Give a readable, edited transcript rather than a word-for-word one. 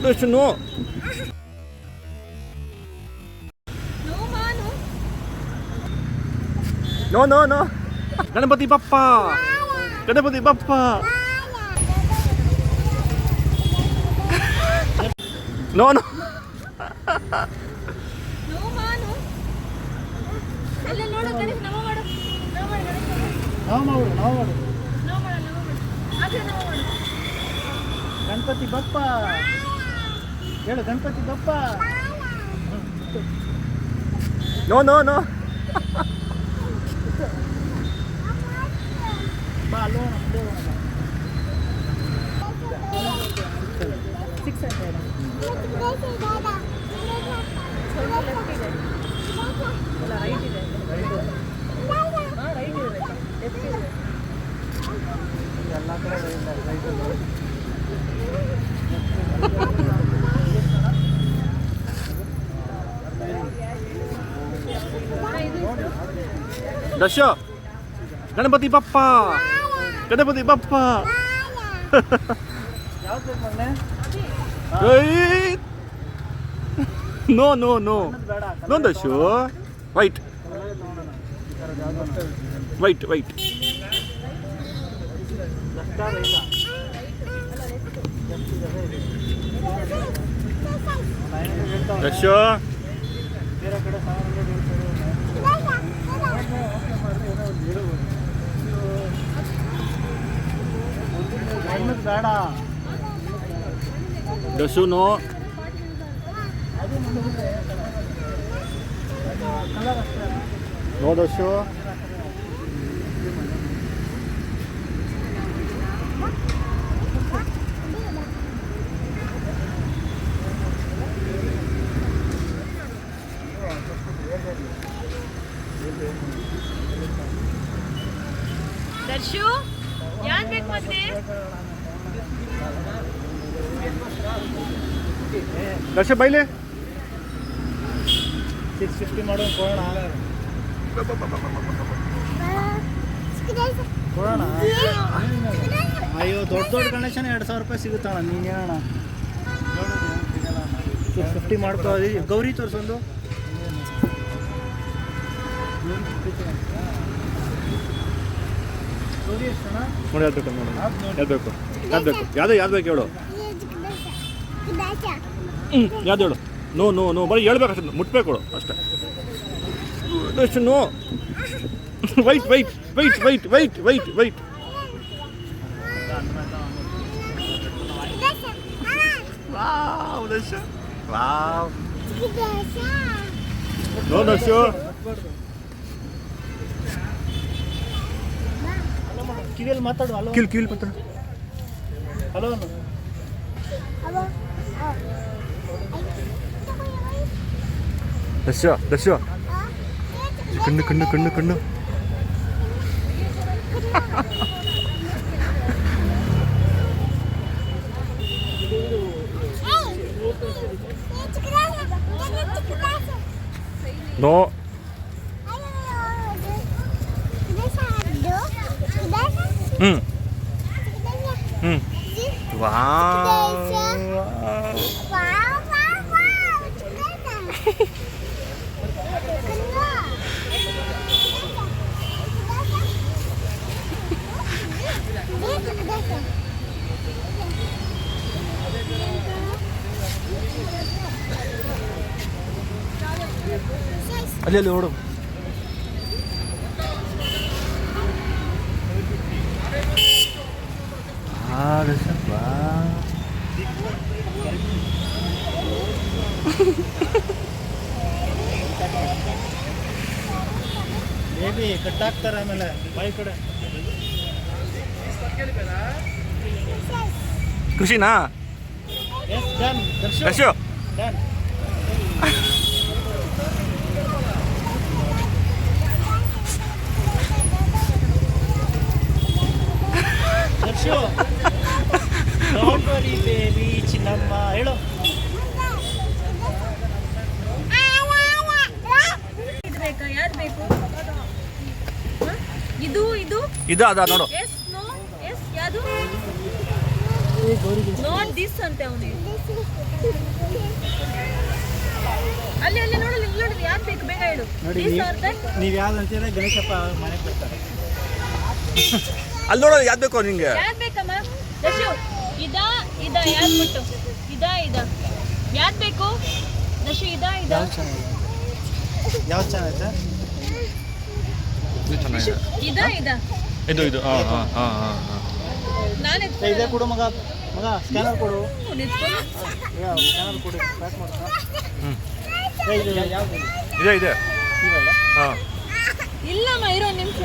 Darshu no. No no no. Ganapati Bappa, Ganapati Bappa. No no. Ganapati Bappa ಹೇಳು, Ganapati Bappa. No no no. ಬಾ ಲೋಣ ಎಲ್ಲ ಕಡೆ ದಶ ಗಣಪತಿ ಬಪ್ಪ, ಗಣಪತಿ ಬಪ್ಪ. ಯಾವ್ದು ಮೊನ್ನೆ no no no no Dashu. Wait wait wait. Dashu ಬೇರೆ ಕಡೆ ಬೇಡ. ದಶು ನೋ. ನೋ ದಶು. ದರ್ಶು ಯಾನ್ ಬೇಕು ಮತ್ತೆ? ದಶ ಬೈಲೆ 650 ಮಾಡೋಣ ಕೊಡೋಣ. ಅಯ್ಯೋ ದೊಡ್ಡ ದೊಡ್ಡ ಗಣೇಶನ 2000 ರೂಪಾಯಿ ಸಿಗುತ್ತಣ್ಣ. ನೀನು ಹೇಳೋಣ 650 ಮಾಡ್ಕೋ. ಗೌರಿ ತೋರಿಸೊಂದು. ಗೌರಿ ಎಷ್ಟಣ್ಣ? ನೋಡಿ ಹೇಳ್ಬೇಕು ನೋಡಿ ಹೇಳ್ಬೇಕು ಯಾವ್ದು ಯಾವ್ದು ಯಾವ್ದು ಬೇಕು ಹೇಳು. ಯಾವ್ದು ಹೇಳು. ನೋ ನೋ ನೋ ಬರೀ ಹೇಳ್ಬೇಕು ಅಷ್ಟೇ, ಮುಟ್ಬೇಕು ಅಷ್ಟೇ. Dashu no. Wait wait wait wait wait wait wait. Wow Dashu wow. No Dashu. ಕಿವಿಯಲ್ಲಿ ಮಾತಾಡು. ಹಲೋ ಕಿವಿಲ್ ಮಾತಾಡು. ಹಲೋ ದಶ ದಶ. ಕಣ್ಣು ಕಣ್ಣು ಕಣ್ಣು ಕಣ್ಣು. ನೋ. Hmm hmm. ವಾವ್. ಅಲ್ಲಿ ಅಲ್ಲಿ ನೋಡು. ಬೇಬಿ ಕಟ್ಟಾಕ್ತಾರೆ ಆಮೇಲೆ ಬಾಯಿ ಕಡೆ. ಖುಷಿನಾ? Yes done. Darshu done. Darshu don't worry baby ಚಿನ್ನಮ್ಮ ಹೇಳು. ಯಾವ್ದು ಬೇಕು? ಇದು ಇದು ಇದು ಅದ ನೋಡು. ಎಸ್ ನೋ ಎಸ್ ಯಾವುದು? ನಾಟ್ ದಿಸ್ ಅಂತೆ ಅವನಿಗೆ. ಅಲ್ಲಿ ಅಲ್ಲಿ ನೋಡಲಿ, ಇಲ್ಲಿ ನೋಡಿದ್ರಿ, ಯಾವ್ದು ಬೇಕು ಬೇಗ ಹೇಳು. ನೋಡಿ This or that? ನೀವು ಯಾವ್ದು ಅಂತೀರ ಗಣೇಶಪ್ಪ ಮನೆಗೆ ಬರ್ತಾರೆ. ಅಲ್ಲಿ ನೋಡೋದು ಯಾವ್ದು ಬೇಕು ನಿಂಗೆ? ಯಾವ್ದು ಬೇಕಮ್ಮ ದರ್ಶು? ಇದಾ ಯಾವ್ದು ಬಿಟ್ಟು ಇದಾ ಯಾವ್ದು ಬೇಕು ದರ್ಶು? ಇದಾ ಯಾವ್ದು ಚೆನ್ನಾಗಿದೆ? ಇದು ಚೆನ್ನಾಗಿದೆ. ಇದಾ ಇದು ಹಾಂ ಹಾಂ ಹಾಂ ಹಾಂ ಹಾಂ. ನಾನೇ ಇದೇ ಕೊಡು ಮಗ ಸ್ಕ್ಯಾನರ್ ಕೊಡು. ನಿಂತ್ಕೊಂಡು ಸ್ಕ್ಯಾನರ್ ಕೊಡು, ಪ್ಯಾಕ್ ಮಾಡು. ಇದು ಯಾವ್ದು? ಇದೆ ಇವಲ್ಲ ಹಾಂ. ಇಲ್ಲಮ್ಮ, ಇರೋ ನಿಮಿಷ.